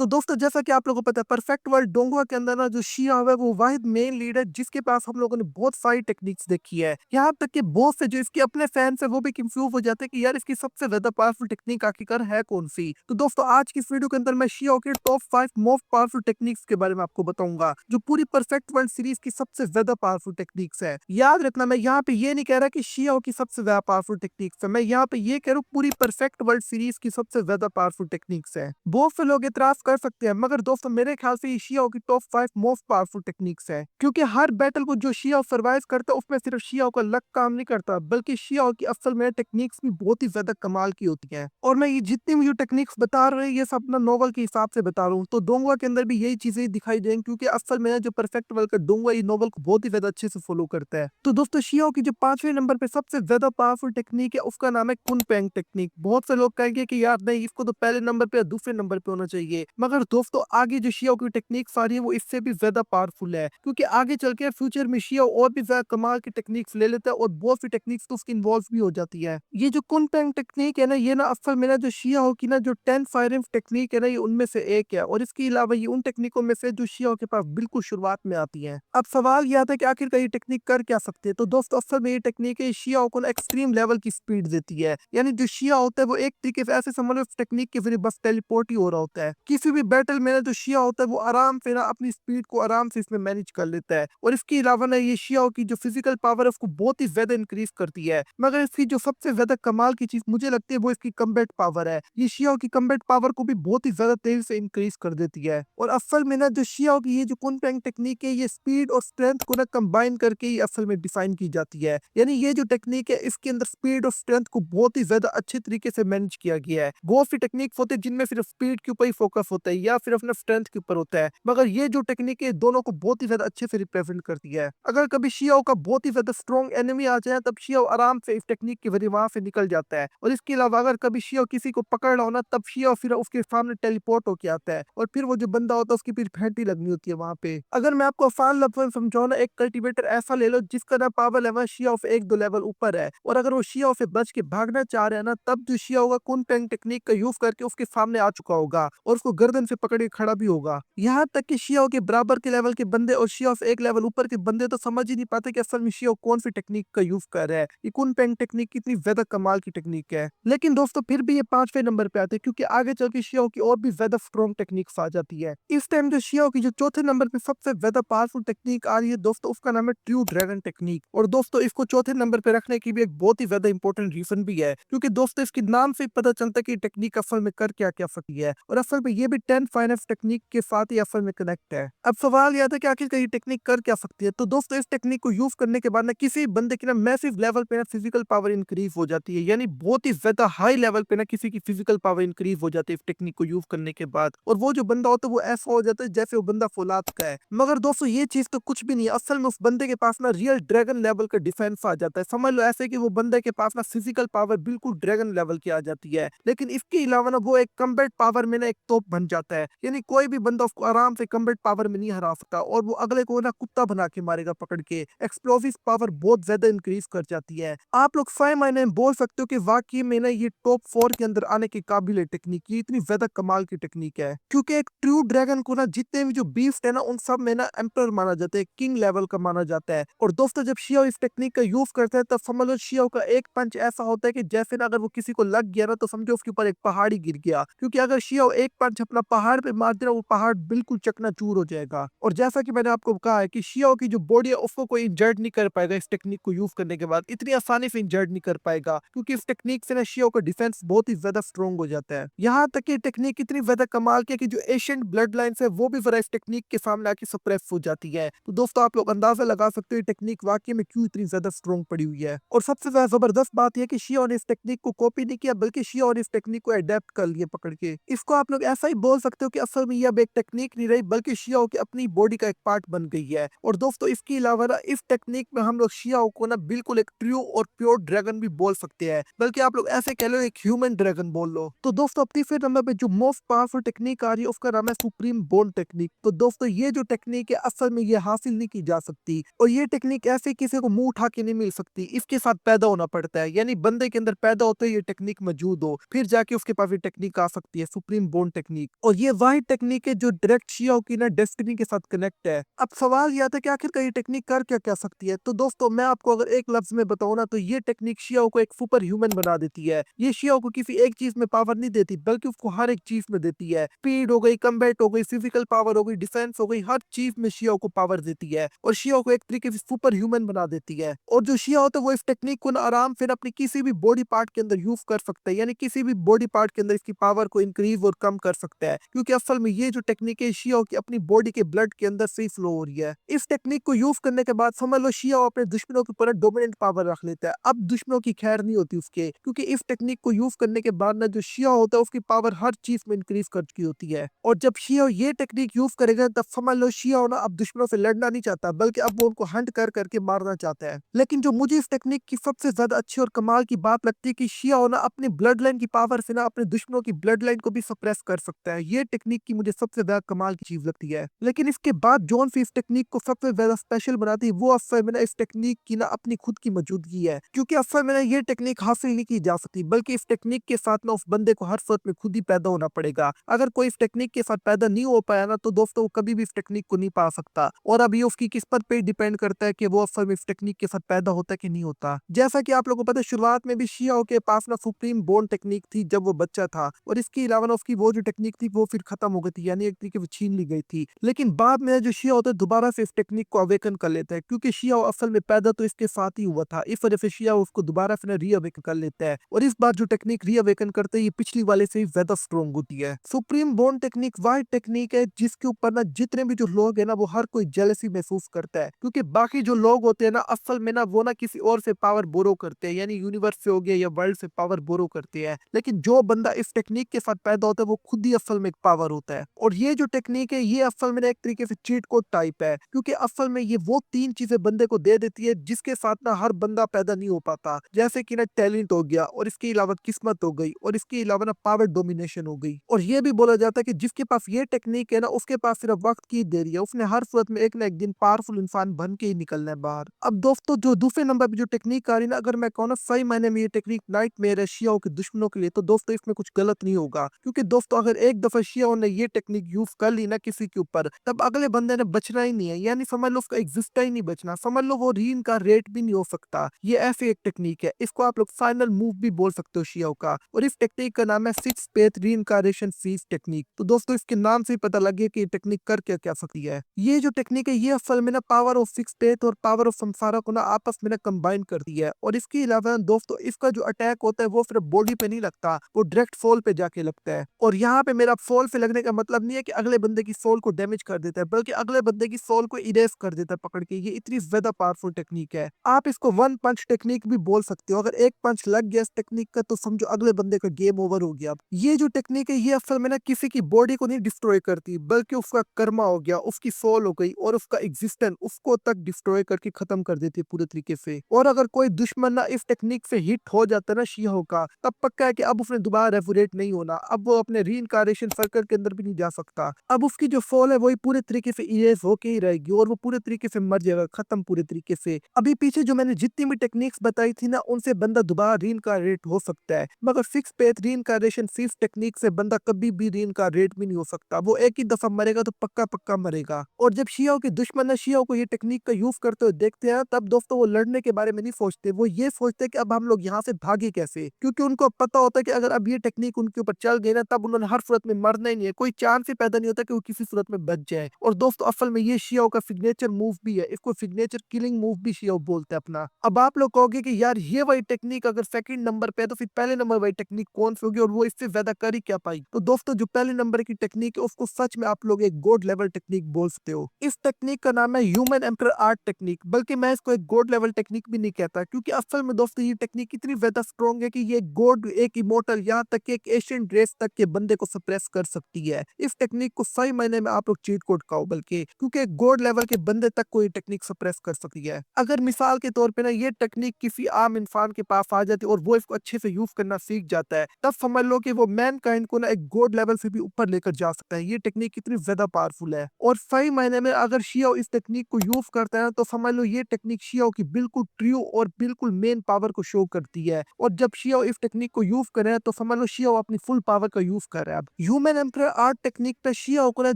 तो दोस्तों जैसा कि आप लोगों को पता है परफेक्ट वर्ल्ड डोंगुआ के अंदर ना जो शिया है वो वाहिद मेन लीड है जिसके पास हम लोगों ने बहुत सारी टेक्निक्स देखी है। यहाँ तक कि बहुत से जो इसके अपने फैंस है वो भी कंफ्यूज हो जाते हैं कि यार इसकी सबसे ज्यादा पावरफुल टेक्निक आखिरकार है कौन सी। तो दोस्तों आज की इस वीडियो के अंदर मैं शिया के टॉप 5 मोस्ट पावरफुल टेक्निक्स के बारे में आपको बताऊंगा जो पूरी परफेक्ट वर्ल्ड सीरीज की सबसे ज्यादा पावरफुल टेक्निक्स है। याद रखना मैं यहाँ पे ये नहीं कह रहा कि शिया की सबसे ज्यादा पावरफुल टेक्निक्स है, मैं यहाँ पे ये कह रहा हूँ पूरी परफेक्ट वर्ल्ड सीरीज की सबसे ज्यादा पावरफुल टेक्निक्स है। बहुत से लोग इतराज कर सकते हैं मगर दोस्तों मेरे ख्याल से ये शिया की टॉप 5 मोस्ट पावरफुल टेक्निक्स है, क्योंकि हर बैटल को जो शिया सर्वाइव करता है उसमें सिर्फ शिया का लक काम नहीं करता बल्कि शिया की असल में टेक्निक्स भी बहुत ही ज्यादा कमाल की होती हैं। और मैं ये जितनी भी जो टेक्निक्स बता रहा हूँ ये सब अपना नोवेल के हिसाब से बता रहा हूँ, तो डोंगुआ के अंदर भी यही चीजें दिखाई देंगी क्योंकि असल में जो परफेक्ट वर्ल्ड का डोंगुआ ये नोवेल को बहुत ही ज्यादा अच्छे से फॉलो करता है। तो दोस्तों शिया की जो 5वें नंबर पे सबसे ज्यादा पावरफुल टेक्निक है उसका नाम है कुन पेंग टेक्निक। बहुत से लोग कहेंगे कि यार नहीं इसको तो पहले नंबर पे या दूसरे नंबर पे होना चाहिए, मगर दोस्तों आगे जो शिया की टेक्निक्स आ रही है वो इससे भी ज्यादा पावरफुल है क्योंकि आगे चल के फ्यूचर में शिया और भी ज्यादा कमाल की टेक्निक्स ले लेता है और बहुत सी टेक्निक्स तो उसकी इन्वॉल्व भी हो जाती है। ये जो कुन पेंग टेक्निक है ना ये ना असल में ना जो शिया की ना जो 10 फायरिंग टेक्निक है ना ये उनमें से एक है और इसके अलावा ये उन टेक्निकों में से जो शिया के पास बिल्कुल शुरुआत में आती है। अब सवाल यह आता है कि आखिर ये टेक्निक कर क्या सकते हैं, तो दोस्तों असल में ये टेक्निक है शिया को ना एक्सट्रीम लेवल की स्पीड देती है। यानी जो शिया होता है वो एक तरीके से ऐसे समझ लो इस टेक्निक के जरिए बस टेलीपोर्ट ही हो रहा होता है। किसी भी बैटल में ना जो शिया होता है वो आराम से ना अपनी स्पीड को आराम से इसमें मैनेज कर लेता है और इसके अलावा ना ये शिया की जो फिजिकल पावर है उसको बहुत ही ज्यादा इंक्रीज करती है। मगर इसकी जो सबसे ज्यादा कमाल की चीज मुझे लगती है वो इसकी कम्बैट पावर है। ये शिया की कम्बैट पावर को भी बहुत ही ज्यादा तेजी से इंक्रीज कर देती है और असल में ना जो शिया की ये जो कुनपेंग टेक्निक है ये स्पीड और स्ट्रेंथ को ना कंबाइन करके ही असल में डिफाइन की जाती है। यानी ये जो टेक्निक है इसके अंदर स्पीड और स्ट्रेंथ को बहुत ही ज्यादा अच्छे तरीके से मैनेज किया गया है। बहुत सी टेक्निक होते हैं जिनमें सिर्फ स्पीड के ऊपर ही फोकस होता है या फिर अपने स्ट्रेंथ के ऊपर होता है, मगर ये जो टेक्निक है दोनों को बहुत ही ज्यादा अच्छे से रिप्रेजेंट करती है। अगर कभी शियाओ का बहुत ही ज्यादा स्ट्रॉन्ग एनिमी आ जाए तब शियाओ आराम से इस टेक्निक के जरिए वहां से निकल जाता है और इसके अलावा अगर कभी शियाओ किसी को पकड़ रहा हो ना तब शियाओ फिर उसके सामने टेलीपोर्ट होके आता है और फिर वो जो बंदा होता है उसकी फिर फैंटी लगनी होती है वहां पे। अगर मैं आपको आसान लफ्जों में समझाऊं ना एक कल्टीवेटर ऐसा ले लो जिसका ना पावर लेवल शियाओ से 1-2 लेवल ऊपर है और अगर वो शियाओ से बच के भागना चाह रहे हैं ना तब जो शिया होगा कुन पेंग टेक्निक का यूज करके उसके सामने आ चुका होगा और उसको गर्दन से पकड़ के खड़ा भी होगा। यहाँ तक कि शिया के बराबर के लेवल के बंदे और शिया से एक लेवल ऊपर के बंदे तो समझ ही नहीं पाते कि असल में शिया कौन सी टेक्निक का यूज कर रहा है। ये कुन पेंग टेक्निक कितनी ज्यादा कमाल की टेक्निक है, लेकिन दोस्तों फिर भी ये 5वें नंबर पे आते हैं क्योंकि आगे चल के शिया की और भी ज्यादा स्ट्रॉन्ग टेक्निक्स आ जाती है। इस टाइम जो शिया की जो चौथे नंबर पे सबसे ज्यादा पावरफुल टेक्निक आ रही है दोस्तों उसका नाम है ट्रू ड्रैगन टेक्निक। और दोस्तों इसको चौथे नंबर पे रखने की भी एक बहुत ही ज्यादा इंपॉर्टेंट रीजन भी है क्योंकि दोस्तों इसके नाम से ही पता चलता है कि टेक्निक असल में कर क्या क्या सकती है और असल में ये भी 10 फाइनेंस टेक्निक के साथ ही असल में कनेक्ट है। अब सवाल यह था कि आखिर ये टेक्निक कर क्या सकती है, तो दोस्तों इस टेक्निक को यूज करने के बाद ना किसी बंदे की ना मैसिव लेवल पे ना फिजिकल पावर इंक्रीज हो जाती है। यानी बहुत ही ज्यादा हाई लेवल पे ना किसी की फिजिकल पावर इंक्रीज हो जाती है इस टेक्निक को यूज करने के बाद और वो जो बंदा होता है वो ऐसा हो जाता है जैसे वो बंदा फौलाद का है। मगर दोस्तों ये चीज तो कुछ भी नहीं है, असल में उस बंदे के पास ना रियल ड्रैगन लेवल का डिफेंस आ जाता है। समझ लो ऐसे कि वो बंदे के पास ना फिजिकल पावर बिल्कुल ड्रैगन लेवल की आ जाती है, लेकिन इसके अलावा ना वो एक कम्बैट पावर में ना एक तोप बन जाता है। यानी कोई भी बंदा उसको आराम से कम्बैट पावर में नहीं हरा सकता और वो अगले को ना कुत्ता बना के मारेगा पकड़ के। एक्सप्लोसिव पावर बहुत ज्यादा इंक्रीज कर जाती है। आप लोग 5 महीने में बोल सकते हो कि वाकई में ना ये टॉप 4 के अंदर आने के काबिल है टेक्निक, ये इतनी ज्यादा कमाल की टेक्निक है क्योंकि एक ट्रू ड्रैगन को ना जितने भी जो बीस्ट है ना उन सब में ना एम्पर माना जाता है, किंग लेवल का माना जाता है। और दोस्तों जब शिया इस टेक्निक का यूज करते हैं तब समझ लो शिया का एक पंच ऐसा होता है कि जैसे ना अगर वो किसी को लग गया ना तो समझो उसके ऊपर एक पहाड़ ही गिर गया, क्योंकि अगर शिया एक पंच अपना पहाड़ पे मार देना वो पहाड़ बिल्कुल चकनाचूर हो जाएगा। और जैसा कि मैंने आपको कहा है कि शिया की जो बॉडी है उसको कोई इंजर्ड नहीं कर पाएगा इस टेक्निक को यूज करने के बाद, इतनी आसानी से इंजर्ड नहीं कर पाएगा क्योंकि इस टेक्निक से ना शिया का डिफेंस बहुत ही ज्यादा स्ट्रॉन्ग हो जाता है। यहाँ तक कि टेक्निक इतनी ज्यादा कमाल की है कि जो एशियंट ब्लड लाइन्स है वो भी जरा इस टेक्निक के सामने आके सप्रेस हो जाती है। तो दोस्तों आप लोग अंदाजा लगा सकते हो ये टेक्निक वाकई में क्यों इतनी ज्यादा स्ट्रॉन्ग पड़ी हुई है। और सबसे ज्यादा जबरदस्त बात यह कि शिया ने इस टेक्निक को कॉपी नहीं किया बल्कि शिया ने इस टेक्निक को अडेप्ट कर लिया पकड़ के। इसको आप लोग ऐसा ही बोल सकते हो कि असल में यह अब एक टेक्निक नहीं रही बल्कि शिया की अपनी बॉडी का एक पार्ट बन गई है। और दोस्तों इसके अलावा ना इस टेक्निक में हम लोग शिया को ना बिल्कुल एक ट्रू और प्योर ड्रैगन भी बोल सकते हैं, बल्कि आप लोग ऐसे कह लो एक ह्यूमन ड्रैगन बोल लो। तो दोस्तों अब तीसरे नंबर पे जो मोस्ट पावरफुल टेक्निक आ रही है उसका नाम है सुप्रीम बोन टेक्निक। तो दोस्तों ये जो टेक्निक है असल में ये हासिल नहीं की जा सकती और ये टेक्निक ऐसे किसी को मुंह उठा के नहीं मिल सकती, इसके साथ पैदा होना पड़ता है। यानी बंदे के अंदर पैदा होते ही ये टेक्निक मौजूद हो फिर जाके उसके पास ये टेक्निक आ सकती है, सुप्रीम बोन टेक्निक। टेक्निक, और ये वही टेक्निक है जो डायरेक्ट शियाओ की ना डेस्टिनी के साथ कनेक्ट है। अब सवाल यह आता है कि आखिर ये टेक्निक कर क्या सकती है। तो दोस्तों मैं आपको अगर एक लफ्ज में बताऊं ना, तो ये टेक्निक शियाओ को एक सुपर ह्यूमन बना देती है। ये शियाओ को किसी एक चीज में पावर नहीं देती, बल्कि उसको हर एक चीज में देती है। स्पीड हो गई, कम्बैट हो गई, फिजिकल पावर हो गई, डिफेंस हो गई, हर चीज में शियाओ को पावर देती है और शियाओ को एक तरीके से सुपर ह्यूमन बना देती है। और जो शिया होता है वो इस टेक्निक को ना आराम से ना अपनी किसी भी बॉडी पार्ट के अंदर यूज कर सकता है, यानी किसी भी बॉडी पार्ट के अंदर इसकी पावर को इंक्रीज और कम कर सकता है, क्योंकि असल में ये जो टेक्निक है शिया की अपनी बॉडी के ब्लड के अंदर से ही फ्लो हो रही है। इस टेक्निक को यूज करने के बाद समझ लो शिया अपने दुश्मनों के ऊपर डोमिनेंट पावर रख लेता है। अब दुश्मनों की खैर नहीं होती उसके, क्योंकि इस टेक्निक को यूज करने के बाद ना जो शिया होता है उसकी पावर हर चीज में इंक्रीज कर चुकी होती है। और जब शिया ये टेक्निक यूज करेगा तब समझ लो शिया ना अब दुश्मनों से लड़ना नहीं चाहता, बल्कि अब वो उनको हंट कर करके मारना चाहता है। लेकिन जो मुझे इस टेक्निक की सबसे ज्यादा अच्छी और कमाल की बात लगती है कि शिया ना अपनी ब्लड लाइन की पावर से ना अपने दुश्मनों की ब्लड लाइन को भी सप्रेस कर सकता है। ये टेक्निक की मुझे सबसे ज्यादा कमाल की चीज लगती है। लेकिन इसके बाद जॉन सी इस टेक्निक को सबसे ज्यादा स्पेशल बनाती है, वो असल में ना इस टेक्निक की ना अपनी खुद की मौजूदगी है, क्योंकि असल में ना ये टेक्निक हासिल नहीं की जा सकती, बल्कि इस टेक्निक के साथ ना उस बंदे को हर सूरत में खुद ही पैदा होना पड़ेगा। अगर कोई इस टेक्निक के साथ पैदा नहीं हो पाया ना, तो दोस्तों वो कभी भी इस टेक्निक को नहीं पा सकता। और अब ये उसकी किस्मत पे डिपेंड करता है कि वो असल में इस टेक्निक के साथ पैदा होता है कि नहीं होता। जैसा कि आप लोगों को पता है शुरुआत में भी शियाओ के पास ना सुप्रीम बोन टेक्निक थी जब वो बच्चा था, और इसके अलावा ना उसकी वो जो टेक्निक थी वो फिर खत्म हो गई थी, यानी एक तरीके से छीन ली गई थी। लेकिन बाद में जो शिया होता है दोबारा से इस टेक्निक को अवेकन कर लेता है, क्योंकि शिया असल में पैदा तो इसके साथ ही हुआ था। इस वजह से शिया उसको दोबारा से रीअवेकन कर लेता है, और इस बार जो टेक्निक रीअवेकन करते हैं ये पिछली वाले से ही ज्यादा स्ट्रॉन्ग होती है। सुप्रीम बोन टेक्निक वह टेक्निक है जिसके ऊपर ना जितने भी जो लोग है ना वो हर कोई जेलसी महसूस करता है, क्योंकि बाकी जो लोग होते हैं ना असल में ना वो ना किसी और से पावर बोरो करते हैं, यानी यूनिवर्स से हो गया या वर्ल्ड से पावर बोरो करते हैं। लेकिन जो बंदा इस टेक्निक के साथ पैदा होता है वो खुद ही असल में एक पावर होता है। और ये जो टेक्निक है ये असल में ना एक तरीके से चीट कोड टाइप है, क्योंकि असल में ये वो तीन चीजें बंदे को दे देती है जिसके साथ ना हर बंदा पैदा नहीं हो पाता, जैसे कि ना टैलेंट हो गया, और इसके अलावा किस्मत हो गई, और इसके अलावा ना पावर डोमिनेशन हो गई। और ये भी बोला जाता है कि जिसके पास ये टेक्निक है ना उसके पास सिर्फ वक्त की देरी है, उसने हर सूरत में एक ना एक दिन पावरफुल इंसान बन के ही निकलना है बाहर। अब दोस्तों जो दूसरे नंबर पे जो टेक्निक आ रही है ना, अगर मैं कहूँ ना सही मायने में ये टेक्निक नाइटमेयर है शियाओं के दुश्मनों के लिए, तो दोस्तों इसमें कुछ गलत नहीं होगा, क्योंकि दोस्तों अगर एक दफा शियाओं ने ये टेक्निक यूज कर ली ना किसी के ऊपर, तब अगले बंदे ने बचना ही नहीं है, यानी समझ लो उसका एग्जिस्ट ही नहीं बचना, समझ लो वो रीन का रेट भी नहीं हो सकता। ये ऐसी एक टेक्निक है, इसको आप लोग फाइनल मूव भी बोल सकते हो शियाओं का, और इस टेक्निक का नाम है six faith reincarnation fees technique. तो दोस्तों इसके नाम से ही पता लगे कि ये टेक्निक कर क्या सकती है। ये जो टेक्निक है ये असल में ना पावर ऑफ सिक्स पेथ और पावर ऑफ संसारा को ना आपस में ना कंबाइन करती है, और इसके अलावा दोस्तों इसका जो अटैक होता है वो सिर्फ बॉडी पे नहीं लगता, वो डायरेक्ट सोल पे जाके लगता है। और यहाँ पे मेरा सोल पे लगने का मतलब नहीं है कि अगले बंदे की सोल को डैमेज कर देता है, बल्कि अगले बंदे की सोल को इरेज कर देता है पकड़ के। ये इतनी ज्यादा पावरफुल टेक्निक है, आप इसको वन पंच टेक्निक भी बोल सकते हो। अगर एक पंच लग गया इस टेक्निक का तो समझो अगले बंदे का गेम ओवर हो गया। ये जो टेक्निक है ये असल में ना किसी की बॉडी को नहीं डिस्ट्रॉय करती, बल्कि उसका कर्मा हो गया, उसकी सोल हो गई, और उसका एग्जिस्टेंस उसको तक डिस्ट्रॉय करके खत्म कर देती है पूरे तरीके से। और अगर कोई दुश्मन ना इस टेक्निक से हिट हो जाता है ना शियाओं का, तब पक्का है कि अब उसने दोबारा रेफोरेट नहीं होना, अब वो अपने रीइंकार्नेशन सर्कल के अंदर भी नहीं जा सकता। अब उसकी जो सोल है वही पूरे तरीके से इरेज होके ही रहेगी, और वो पूरे तरीके से मर जाएगा, खत्म पूरे तरीके से। अभी पीछे जो मैंने जितनी भी टेक्निक्स बताई थी ना उनसे बंदा दोबारा रीइंकार्नेट हो सकता है, मगर six faith reincarnation six technique से बंदा कभी भी रीइंकार्नेट भी नहीं हो सकता। वो एक ही दफा मरेगा तो पक्का पक्का मरेगा। और जब शियाओं के दुश्मन ना शियाओं को ये टेक्निक का यूज करते हुए देखते हैं, तब दोस्तों वो लड़ने के बारे में नहीं सोचते, वो ये सोचते कि अब हम लोग यहाँ से भागे कैसे, क्योंकि उनको पता होता है कि अगर अब ये टेक्निक उनके ऊपर चल गई ना तब उन्होंने हर सूरत में मरना ही नहीं है, कोई चांस ही पैदा नहीं होता कि वो किसी सूरत में बच जाए। और दोस्तों असल में ये शियाओं का सिग्नेचर मूव भी है, इसको सिग्नेचर किलिंग मूव भी शियाओ बोलते हैं अपना। अब आप लोग कहोगे कि यार ये वही टेक्निक अगर सेकंड नंबर पे है तो फिर पहले नंबर वही टेक्निक कौन सी होगी, और वो इससे ज्यादा कर ही क्या पाई। तो दोस्तों जो पहले नंबर की टेक्निक है उसको सच में आप लोग एक गॉड लेवल टेक्निक बोल सकते हो। इस टेक्निक का नाम है ह्यूमन एम्पर आर्ट टेक्निक, बल्कि मैं इसको एक गॉड लेवल टेक्निक भी नहीं कहता, क्योंकि असल में दोस्तों ये टेक्निक इतनी ज्यादा स्ट्रॉन्ग है कि ये गॉड, एक इमोर्टल, यहाँ तक कि एक एशियन रेस तक के बंदे को सप्रेस कर सकती है। इस टेक्निक को सही मायने में आप लोग चीट कोड कहो, बल्कि क्योंकि गॉड लेवल के बंदे तक को ये टेक्निक सप्रेस कर सकती है। अगर मिसाल के तौर पे ना ये टेक्निक किसी आम इंसान के पास आ जाती है और वो इसको अच्छे से यूज करना सीख जाता है, तब समझ लो कि वो मैन काइंड को ना एक गॉड लेवल से भी ऊपर लेकर जा सकता है। ये टेक्निक कितनी ज्यादा पावरफुल है, और सही मायने में अगर शियाओ इस टेक्निक को यूज करता है तो समझ लो ये टेक्निक शियाओ की बिल्कुल ट्रू और बिल्कुल मेन पावर को शो करती है। और जब शियाओ इस टेक्निक को यूज करे तो समझ लो शियाओ अपनी फुल पावर का यूज कर रहा है। अब ह्यूमन एम्परर आर्ट टेक्निक पे शिया को ना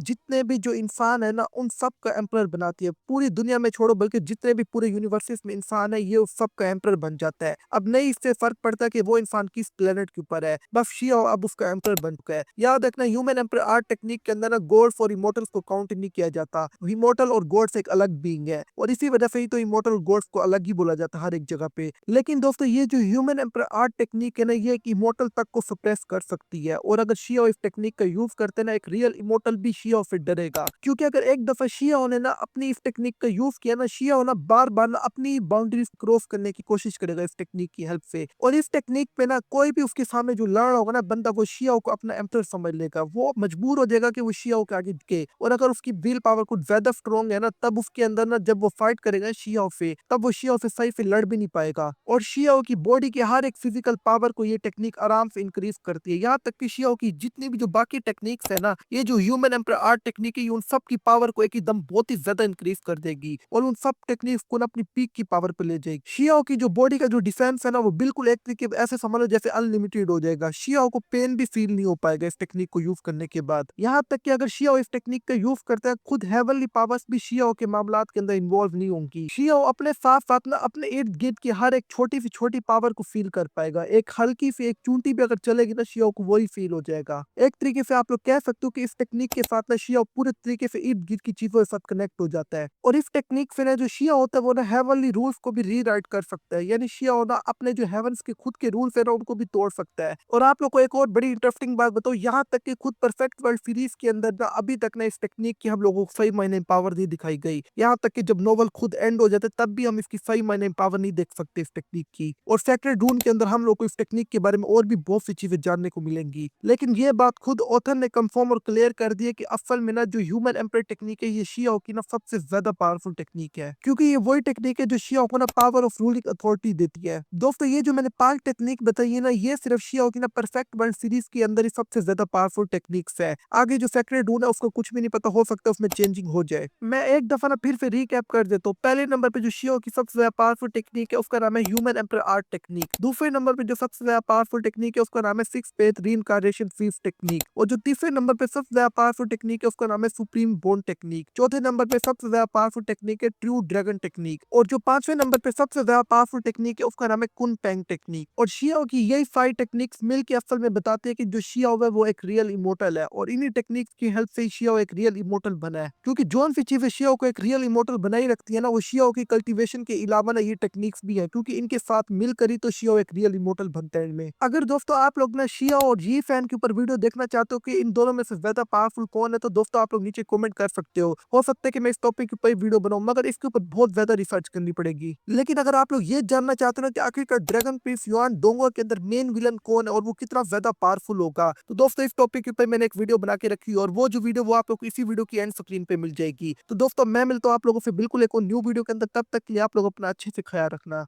जितने भी जो इंसान है ना उन सब का एम्परर बनाती है। पूरी दुनिया में छोड़ो बल्कि जितने भी पूरे यूनिवर्सेस में इंसान है ये उस सब का एम्परर बन जाता है। अब नहीं इससे फ़र्क पड़ता कि वो इंसान किस प्लेनेट के ऊपर है, बस शिया अब उसका एम्परर बन चुका है। याद रखना ह्यूमन एम्परर आर्ट टेक्निक के अंदर ना गॉड्स और इमॉर्टल्स को काउंट नहीं किया जाता। इमॉर्टल और गॉड्स एक अलग बीइंग है और इसी वजह से ही तो इमॉर्टल और गॉड्स को अलग ही बोला जाता है हर एक जगह पे। लेकिन दोस्तों ये जो ह्यूमन एम्परर आर्ट टेक्निक है ना ये एक इमॉर्टल तक को सप्रेस कर सकती है और अगर शिया इस टेक्निक का यूज करते ना एक रियल इमॉर्टल भी शिया से डरेगा, क्योंकि अगर एक दफा शिया ने ना अपनी इस टेक्निक का यूज किया ना शिया ना बार बार ना अपनी बाउंड्रीज क्रॉस करने की कोशिश करेगा इस टेक्निक की हेल्प से। और इस टेक्निक पे ना कोई भी उसके सामने जो लड़ रहा होगा ना बंदा वो शिया को अपना एम्परर समझ लेगा, वो मजबूर हो जाएगा कि वो शिया के आगे झुके। और अगर उसकी विल पावर कुछ ज्यादा स्ट्रॉन्ग है ना तब उसके अंदर ना जब वो फाइट करेगा शिया से तब वो शिया से सही से लड़ भी नहीं पाएगा। और शिया की बॉडी के हर एक फिजिकल पावर को ये टेक्निक आराम से इंक्रीज करती है। यहाँ तक कि शिया की जितनी भी जो बाकी टेक्निक्स है ना ये जो ह्यूमन एम्परर आर्ट टेक्निक है ये उन सब की पावर को एक एकदम बहुत ही ज्यादा इंक्रीज कर देगी और उन सब टेक्निक्स को ना अपनी पीक की पावर पे ले जाएगी। शिया की जो बॉडी का जो डिफेंस है ना वो बिल्कुल एक तरीके ऐसे समझ लो जैसे अनलिमिटेड हो जाएगा। शिया को पेन भी फील नहीं हो पाएगा इस टेक्निक को यूज करने के बाद। यहाँ तक कि अगर शिया इस टेक्निक का यूज करता है खुद हेवनली पावर्स भी शिया के मामलात के अंदर इन्वॉल्व नहीं होंगी। शिया अपने साथ साथ ना अपने इर्द गिर्द की हर एक छोटी से छोटी पावर को फील कर पाएगा। एक हल्की सी एक चूंटी भी अगर चलेगी ना शिया को वही फील हो जाएगा। एक तरीके से आप लोग कह सकते हो कि इस टेक्निक के साथ ना शिया पूरे तरीके से इर्द गिर्द की चीजों के साथ कनेक्ट हो जाता है। और इस टेक्निक से ना जो शिया होता है वो ना हेवनली रूल्स को भी रीराइट कर सकता है, यानी शिया होना अपने जो हेवंस के खुद के रूल्स है ना उनको भी तोड़ सकता है। और आप लोग को एक और बड़ी इंटरेस्टिंग बात बताओ, यहाँ तक कि खुद परफेक्ट वर्ल्ड सीरीज के अंदर ना अभी तक ना इस टेक्निक की हम लोगों को सही मायने में पावर नहीं दिखाई गई। यहाँ तक कि जब नोवेल खुद एंड हो जाते तब भी हम इसकी सही मायने में पावर नहीं देख सकते इस टेक्निक की। और सेक्रेड रून के अंदर हम लोग को इस टेक्निक के बारे में और भी बहुत सी चीजें जानने को मिलेंगी। लेकिन ये बात खुद ऑथर ने कंफर्म और क्लियर कर दी है कि असल में ना जो ह्यूमन एम्परर टेक्निक है ये शिया की ना सबसे ज्यादा पावरफुल टेक्निक है, क्योंकि ये वही टेक्निक है जो शिया को ना पावर ऑफ रूलिंग अथॉरिटी देती है। दोस्तों ये जो मैंने 5 टेक्निक बताई है ना ये सिर्फ शिया की ना परफेक्ट वर्ल्ड सीरीज के अंदर ही सबसे ज्यादा पावरफुल टेक्निक्स है। आगे जो सेक्रेड रून है उसको कुछ भी नहीं पता, हो सकता है उसमें चेंजिंग हो जाए। मैं एक दफा ना फिर से रिकैप कर देता हूँ। पहले नंबर पे जो शिया की सबसे ज्यादा पावरफुल टेक्निक है उसका नाम है ह्यूमन एम्परर आर्ट टेक्निक। दूसरे नंबर पे जो सबसे ज्यादा पावरफुल टेक्निक है उसका नाम है six faith reincarnation fees technique. और जो तीसरे नंबर पे सबसे ज्यादा पावरफुल टेक्निक है उसका नाम है सुप्रीम बोन टेक्निक। चौथे नंबर पे सबसे ज्यादा पावरफुल टेक्निक है ट्रू ड्रैगन टेक्निक। और जो पांचवें नंबर पे सबसे ज्यादा पावरफुल टेक्निक है उसका नाम है कुन पेंग टेक्निक। और शिया की यही 5 टेक्निक्स मिलकर असल में बताते हैं कि जो शिया है वो एक रियल इमोर्टल है और इन्हीं टेक्निक्स की हेल्प से ही शिया एक रियल इमोर्टल बना है। क्योंकि जोन सी चीजें शिया को एक रियल इमोर्टल बनाई रखती है ना वो शिया की कल्टीवेशन के अलावा ना ये टेक्निक्स भी है, क्योंकि इनके साथ मिलकर ही तो शिया एक रियल इमोर्टल बनता है इनमें। अगर दोस्तों आप लोग ना शिया और जी फैन के ऊपर वीडियो देखना चाहते हो कि इन दोनों में से ज्यादा पावरफुल कौन है तो दोस्तों आप लोग नीचे कमेंट कर सकते हो सकता है कि मैं इस टॉपिक के ऊपर वीडियो बनाऊं मगर इसके ऊपर बहुत ज्यादा रिसर्च करनी पड़ेगी। लेकिन अगर आप लोग ये जानना चाहते हो ना कि आखिरकार ड्रैगन प्रिंस युआन डोंगो के अंदर मेन विलन कौन है और वो कितना ज्यादा पावरफुल होगा तो दोस्तों इस टॉपिक के ऊपर मैंने एक वीडियो बना के रखी और वो जो वीडियो वो आप लोग को इसी वीडियो की एंड स्क्रीन पे मिल जाएगी। तो दोस्तों मैं मिलता हूँ आप लोगों से बिल्कुल एक और न्यू वीडियो के अंदर, तब तक के लिए आप लोग अपना अच्छे से ख्याल रखना।